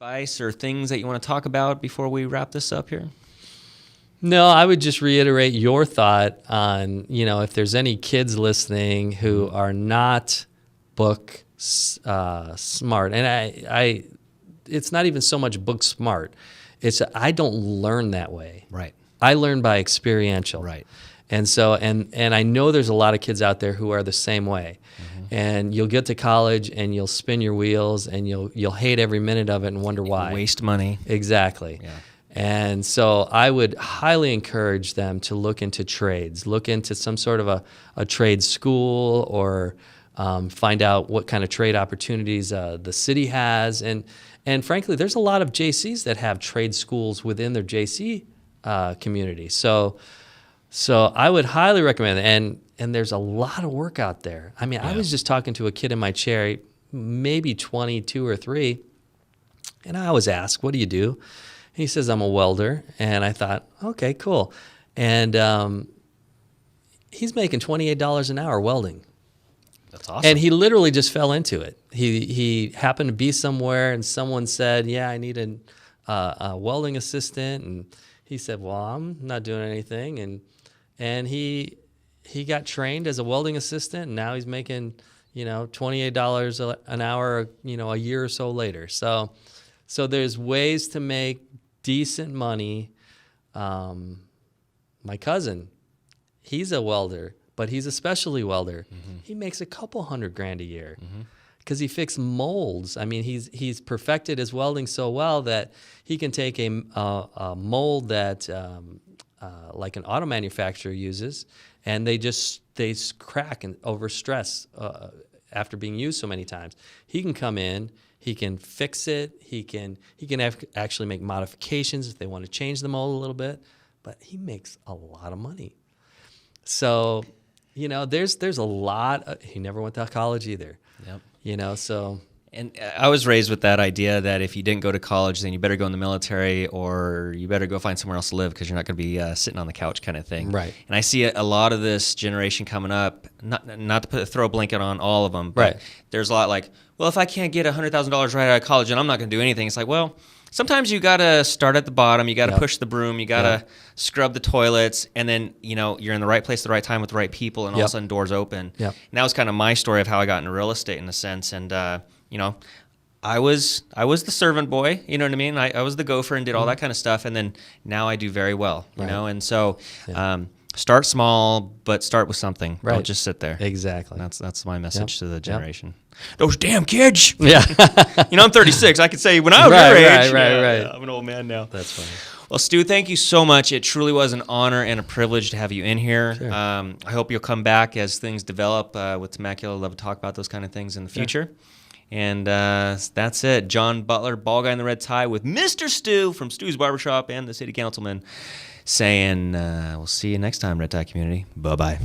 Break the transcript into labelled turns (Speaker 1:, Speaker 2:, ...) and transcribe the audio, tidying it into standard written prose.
Speaker 1: advice or things that you want to talk about before we wrap this up here?
Speaker 2: No, I would just reiterate your thought on, if there's any kids listening who are not book smart, and I it's not even so much book smart. It's I don't learn that way.
Speaker 1: Right.
Speaker 2: I learn by experiential.
Speaker 1: Right.
Speaker 2: And so, and I know there's a lot of kids out there who are the same way. And you'll get to college and you'll spin your wheels and you'll hate every minute of it and wonder why.
Speaker 1: Waste money.
Speaker 2: Exactly.
Speaker 1: Yeah.
Speaker 2: And so I would highly encourage them to look into trades, look into some sort of a trade school, or find out what kind of trade opportunities the city has. And frankly, there's a lot of JCs that have trade schools within their JC community. So I would highly recommend it. And there's a lot of work out there. I mean, I was just talking to a kid in my chair, maybe 22 or 3, and I was asked, "What do you do?" He says, "I'm a welder." And I thought, okay, cool. And he's making $28 an hour welding.
Speaker 1: That's awesome.
Speaker 2: And he literally just fell into it. He happened to be somewhere, and someone said, "Yeah, I need a welding assistant." And he said, "Well, I'm not doing anything." And he got trained as a welding assistant, and now he's making, $28 an hour, a year or so later. So there's ways to make decent money. My cousin, he's a welder, but he's a specialty welder. Mm-hmm. He makes a couple $100,000 a year because he fixed molds. I mean, he's perfected his welding so well that he can take a mold that like an auto manufacturer uses, and they crack and over stress after being used so many times. He can come in, he can fix it, he can actually make modifications if they want to change the mold a little bit, but he makes a lot of money. So, there's a lot. He never went to college either. Yep. So.
Speaker 1: And I was raised with that idea that if you didn't go to college, then you better go in the military, or you better go find somewhere else to live because you're not going to be sitting on the couch kind of thing.
Speaker 2: Right.
Speaker 1: And I see a lot of this generation coming up, not to throw a blanket on all of them, but
Speaker 2: right.
Speaker 1: There's a lot like, well, if I can't get $100,000 right out of college, then I'm not going to do anything. It's like, well, sometimes you got to start at the bottom. You got to push the broom. You got to scrub the toilets. And then, you're in the right place at the right time with the right people, and all of a sudden doors open.
Speaker 2: Yep.
Speaker 1: And that was kind of my story of how I got into real estate in a sense. And, I was the servant boy, you know what I mean? I was the gopher and did all that kind of stuff. And then now I do very well, you know? And so start small, but start with something.
Speaker 2: Right.
Speaker 1: Don't just sit there.
Speaker 2: Exactly.
Speaker 1: That's my message to the generation. Those damn kids.
Speaker 2: Yeah.
Speaker 1: I'm 36. I could say when I was your age.
Speaker 2: Right.
Speaker 1: I'm an old man now.
Speaker 2: That's funny.
Speaker 1: Well, Stu, thank you so much. It truly was an honor and a privilege to have you in here.
Speaker 2: Sure.
Speaker 1: I hope you'll come back as things develop with Temecula. I'd love to talk about those kind of things in the future. And that's it. John Butler, ball guy in the red tie, with Mr. Stu from Stu's Barbershop and the city councilman, saying we'll see you next time, Red Tie community. Bye-bye.